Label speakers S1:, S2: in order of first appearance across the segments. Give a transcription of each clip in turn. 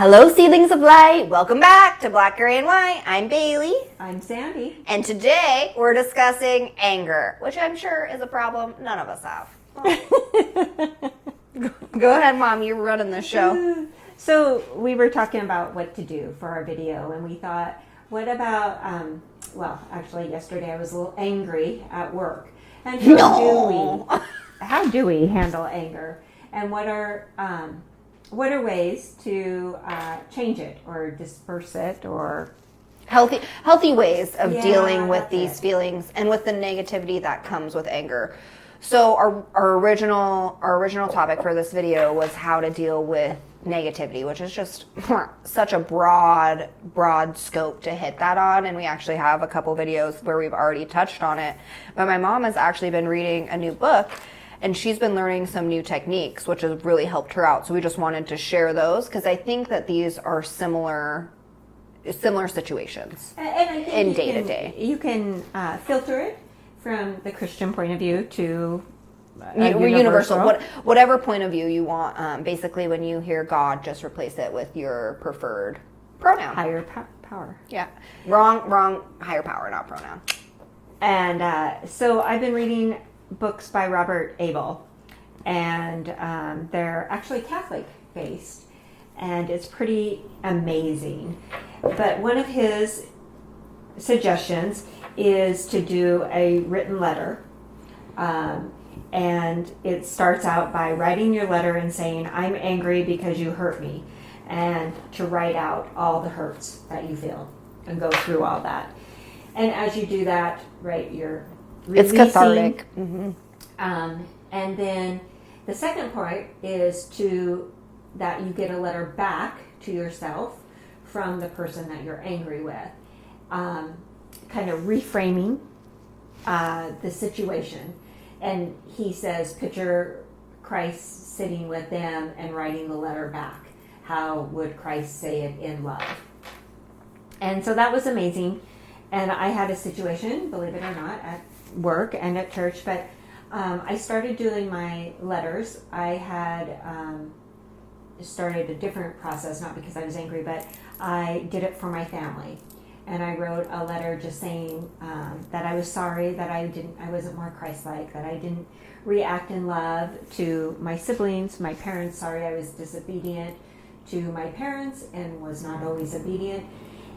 S1: Hello, seedlings of light. Welcome back to Black, Gray, and White. I'm Bailey.
S2: I'm Sandy.
S1: And today we're discussing anger, which I'm sure is a problem none of us have. Go ahead, Mom. You're running this show.
S2: So we were talking about what to do for our video, and we thought, what about, actually yesterday I was a little angry at work. And how do we handle anger? And what are ways to change it or disperse it or
S1: healthy ways of dealing with these feelings and with the negativity that comes with anger. So our original topic for this video was how to deal with negativity, which is just such a broad scope to hit that on, and we actually have a couple videos where we've already touched on it. But my mom has actually been reading a new book, and she's been learning some new techniques, which has really helped her out. So we just wanted to share those because I think that these are similar situations in day to day.
S2: You can filter it from the Christian point of view to
S1: universal. Whatever point of view you want. Basically, when you hear God, just replace it with your preferred pronoun.
S2: Higher power.
S1: Yeah. Wrong. Higher power, not pronoun.
S2: And so I've been reading books by Robert Abel, and they're actually Catholic based, and it's pretty amazing. But one of his suggestions is to do a written letter, and it starts out by writing your letter and saying, I'm angry because you hurt me, and to write out all the hurts that you feel and go through all that. And as you do that, right, you're releasing.
S1: It's cathartic. Mm-hmm.
S2: And then the second part is that you get a letter back to yourself from the person that you're angry with, kind of reframing the situation. And he says, picture Christ sitting with them and writing the letter back. How would Christ say it in love? And so that was amazing. And I had a situation, believe it or not, at work and at church, but I started doing my letters. I had started a different process, not because I was angry, but I did it for my family. And I wrote a letter just saying that I was sorry that I wasn't more Christ-like, that I didn't react in love to my siblings, my parents. Sorry, I was disobedient to my parents and was not always obedient.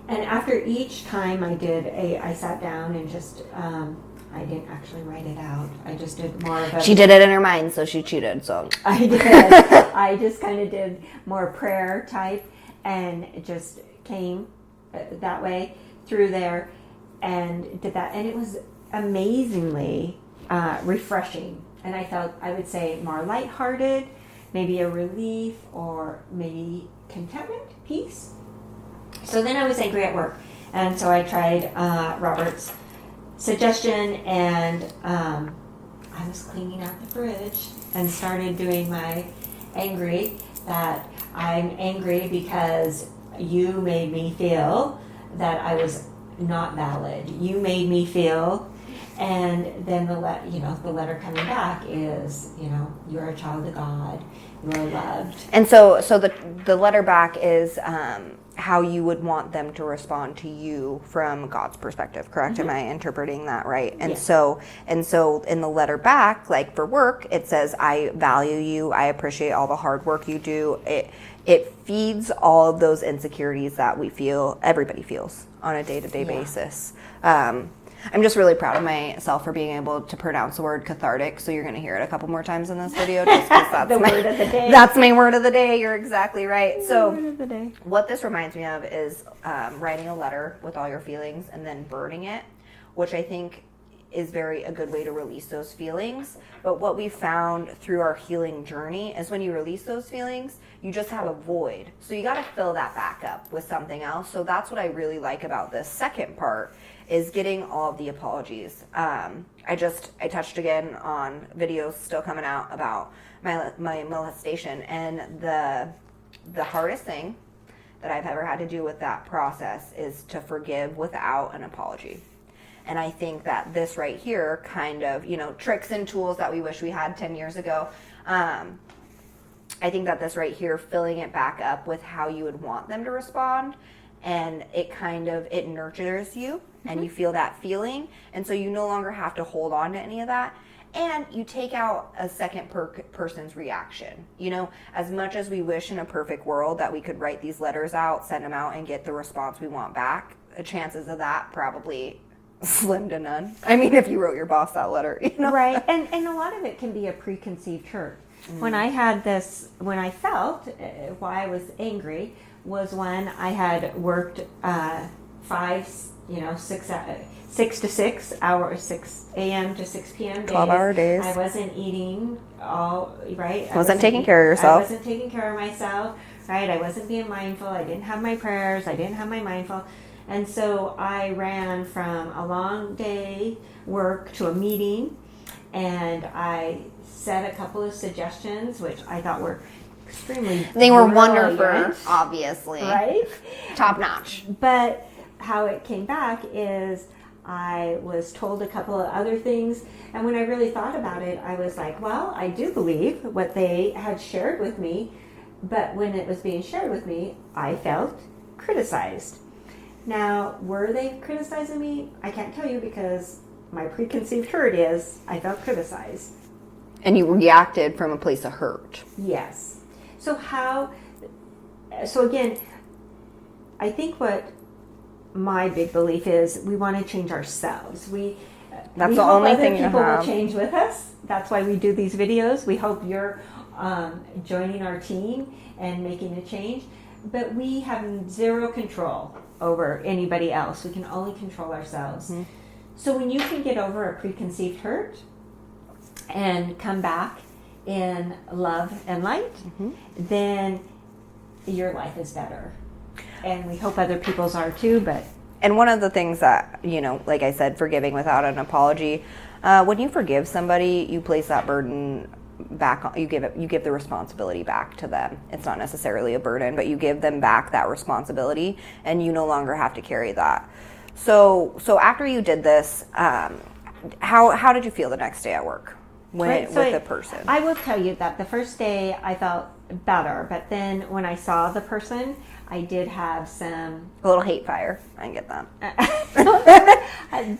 S2: And after each time I sat down and just, I didn't actually write it out. I just did more of a...
S1: She did it in her mind, so she cheated, so...
S2: I did. I just kind of did more prayer type and just came that way through there and did that. And it was amazingly refreshing. And I felt, I would say, more lighthearted, maybe a relief or maybe contentment, peace. So then I was angry at work. And so I tried Robert's suggestion, and I was cleaning out the fridge and started doing my angry, that I'm angry because you made me feel that I was not valid. You made me feel, and then the letter coming back is, you're a child of God, you're loved.
S1: And so the letter back is how you would want them to respond to you from God's perspective, correct? Mm-hmm. Am I interpreting that right? And
S2: yes.
S1: So in the letter back, like for work, it says, I value you, I appreciate all the hard work you do. It feeds all of those insecurities that everybody feels on a day-to-day basis. I'm just really proud of myself for being able to pronounce the word cathartic. So you're going to hear it a couple more times in this video. Just that's
S2: the word of the day.
S1: That's my word of the day. You're exactly right. So
S2: word of the day.
S1: What this reminds me of is writing a letter with all your feelings and then burning it, which I think is a good way to release those feelings. But what we found through our healing journey is when you release those feelings, you just have a void. So you got to fill that back up with something else. So that's what I really like about this second part, is getting all of the apologies. I touched again on videos still coming out about my molestation, and the hardest thing that I've ever had to do with that process is to forgive without an apology. And I think that this right here kind of, tricks and tools that we wish we had 10 years ago. I think that this right here, filling it back up with how you would want them to respond, and it nurtures you, and you feel that feeling, and so you no longer have to hold on to any of that, and you take out a second person's reaction. You know, as much as we wish in a perfect world that we could write these letters out, send them out, and get the response we want back, the chances of that probably slim to none. I mean, if you wrote your boss that letter, you know?
S2: Right, and a lot of it can be a preconceived hurt. When I felt why I was angry was when I had worked 6 to 6 hours, 6 a.m. to 6 p.m. days.
S1: 12-hour days.
S2: I wasn't eating right. I
S1: wasn't taking care of yourself.
S2: I wasn't taking care of myself, right? I wasn't being mindful. I didn't have my prayers. I didn't have my mindful. And so I ran from a long day work to a meeting, and I said a couple of suggestions, which I thought were extremely
S1: They were
S2: brilliant,
S1: wonderful, obviously.
S2: right?
S1: Top notch.
S2: But how it came back is I was told a couple of other things, and when I really thought about it, I was like, well, I do believe what they had shared with me, but when it was being shared with me, I felt criticized. Now, were they criticizing me? I can't tell you, because my preconceived hurt is I felt criticized.
S1: And you reacted from a place of hurt.
S2: Yes. So again, I think what my big belief is, we want to change ourselves.
S1: That's the only thing
S2: other people will change with us. That's why we do these videos. We hope you're joining our team and making a change. But we have zero control over anybody else. We can only control ourselves. Mm-hmm. So when you can get over a preconceived hurt and come back in love and light, then your life is better. And we hope other people's are too.
S1: And one of the things that, like I said, forgiving without an apology, when you forgive somebody, you place that burden back on, you give the responsibility back to them. It's not necessarily a burden, but you give them back that responsibility, and you no longer have to carry that. So after you did this, how did you feel the next day at work with the person?
S2: I will tell you that the first day I felt better, but then when I saw the person, I did have a
S1: little hate fire. I get that.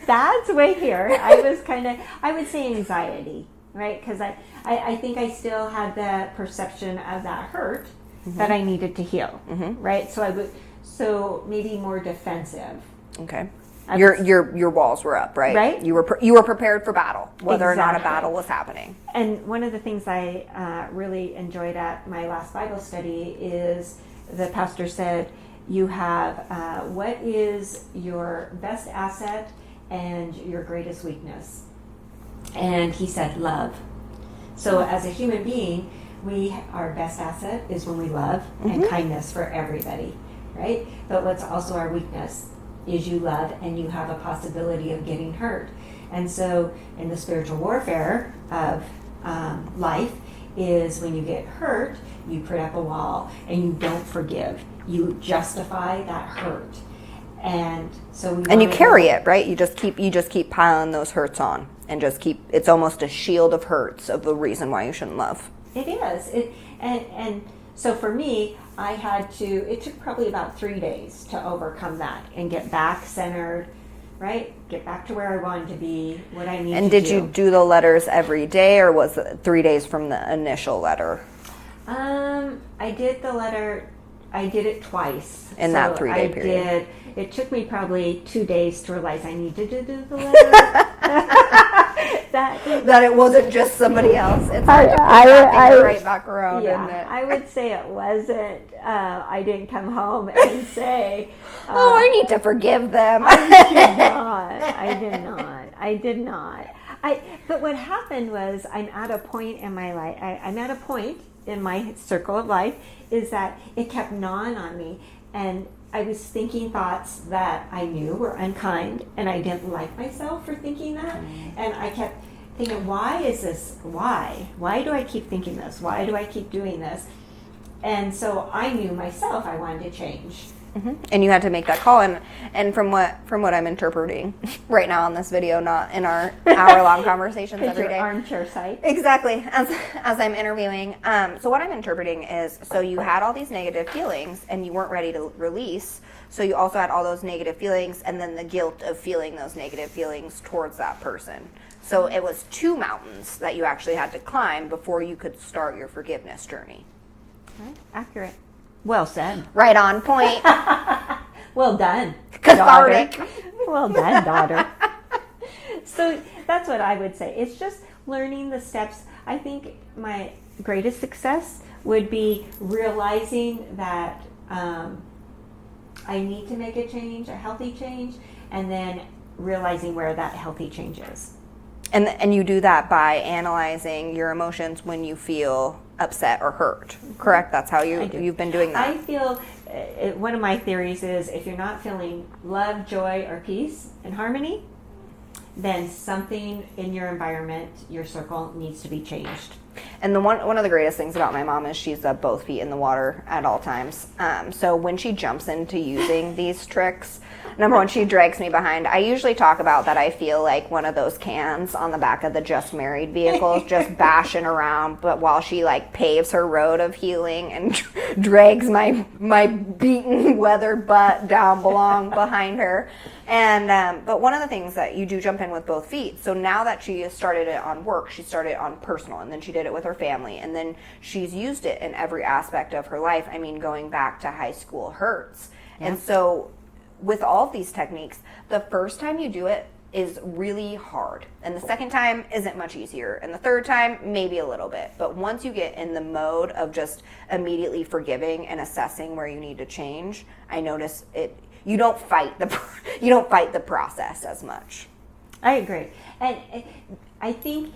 S2: That's way here. I would say anxiety, right? Because I think I still had the perception of that hurt that I needed to heal, right? So maybe more defensive.
S1: Okay. Your walls were up, right?
S2: Right.
S1: You were prepared for battle, whether or not a battle was happening.
S2: And one of the things I really enjoyed at my last Bible study is the pastor said, you have what is your best asset and your greatest weakness? And he said, love. So as a human being, our best asset is when we love and kindness for everybody, right? But what's also our weakness is you love and you have a possibility of getting hurt. And so in the spiritual warfare of life is when you get hurt, you put up a wall and you don't forgive. You justify that hurt. And so you carry it, right? You just keep piling those hurts on, and it's almost a shield of hurts of the reason why you shouldn't love. It is. And so for me, it took probably about 3 days to overcome that and get back centered, right? Get back to where I wanted to be, what I need to do.
S1: And did you do the letters every day, or was it 3 days from the initial letter?
S2: I did the letter, I did it twice.
S1: In that 3-day period?
S2: It took me probably 2 days to realize I needed to do the letter.
S1: that it wasn't just somebody else. It's right back around,
S2: yeah,
S1: isn't it?
S2: I would say it wasn't. I didn't come home and say,
S1: I need to forgive them.
S2: I did not. But what happened was, I'm at a point in my life, I'm at a point in my circle of life, is that it kept gnawing on me, and I was thinking thoughts that I knew were unkind, and I didn't like myself for thinking that. And I kept thinking, why is this? Why do I keep thinking this? Why do I keep doing this? And so I knew myself I wanted to change.
S1: And you had to make that call, and from what I'm interpreting right now on this video, not in our hour-long conversations every day.
S2: Armchair site.
S1: Exactly, as I'm interviewing. So what I'm interpreting is, so you had all these negative feelings, and you weren't ready to release. So you also had all those negative feelings, and then the guilt of feeling those negative feelings towards that person. So it was 2 mountains that you actually had to climb before you could start your forgiveness journey.
S2: Right. Accurate. Well said.
S1: Right on point.
S2: Well done.
S1: Cathartic.
S2: Daughter. Well done, daughter. So that's what I would say. It's just learning the steps. I think my greatest success would be realizing that I need to make a change, a healthy change, and then realizing where that healthy change is.
S1: And you do that by analyzing your emotions when you feel upset or hurt, correct? That's how you've been doing that.
S2: I feel one of my theories is if you're not feeling love, joy, or peace and harmony, then something in your environment, your circle, needs to be changed.
S1: And one of the greatest things about my mom is she's both feet in the water at all times. So when she jumps into using these tricks, number one, she drags me behind. I usually talk about that I feel like one of those cans on the back of the Just Married vehicles, just bashing around, but while she like paves her road of healing and drags my beaten, weathered butt down behind her. And but one of the things that you do jump in with both feet. So now that she has started it on work, she started it on personal, and then she did it with her family, and then she's used it in every aspect of her life. I mean, going back to high school hurts. Yeah. And so with all of these techniques, the first time you do it is really hard, and the second time isn't much easier, and the third time maybe a little bit. But once you get in the mode of just immediately forgiving and assessing where you need to change, I notice it. You don't fight the process as much.
S2: I agree, and I think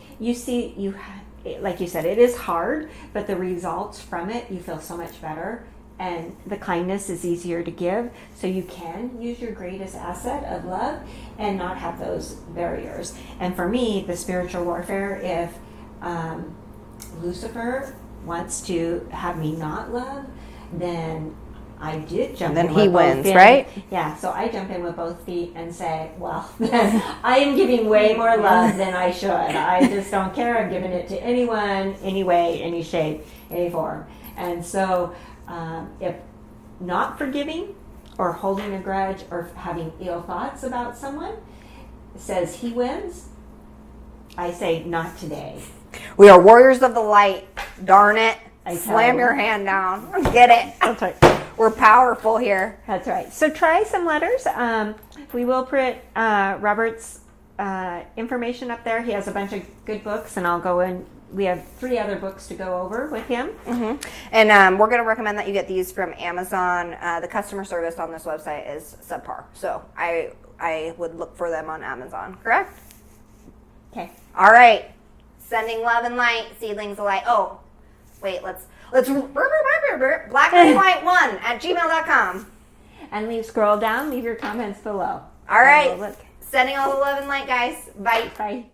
S2: like you said, it is hard, but the results from it, you feel so much better, and the kindness is easier to give, so you can use your greatest asset of love and not have those barriers. And for me, the spiritual warfare, if Lucifer wants to have me not love, then I did jump in.
S1: Then he wins, right?
S2: Yeah, so I jump in with both feet and say, well, I am giving way more love than I should. I just don't care. I'm giving it to anyone, any way, any shape, any form. And so if not forgiving or holding a grudge or having ill thoughts about someone says he wins, I say, not today.
S1: We are warriors of the light. Darn it.
S2: Slam
S1: your hand down. Get it.
S2: That's right.
S1: We're powerful here.
S2: That's right. So try some letters. We will put Robert's information up there. He has a bunch of good books, and I'll go in. We have 3 other books to go over with him.
S1: Mm-hmm. And we're going to recommend that you get these from Amazon. The customer service on this website is subpar. So I would look for them on Amazon, correct?
S2: Okay.
S1: All right. Sending love and light, seedlings of light. Oh, wait, let's blackandwhite1@gmail.com.
S2: And scroll down, leave your comments below.
S1: All right. Sending all the love and light, guys. Bye.
S2: Bye.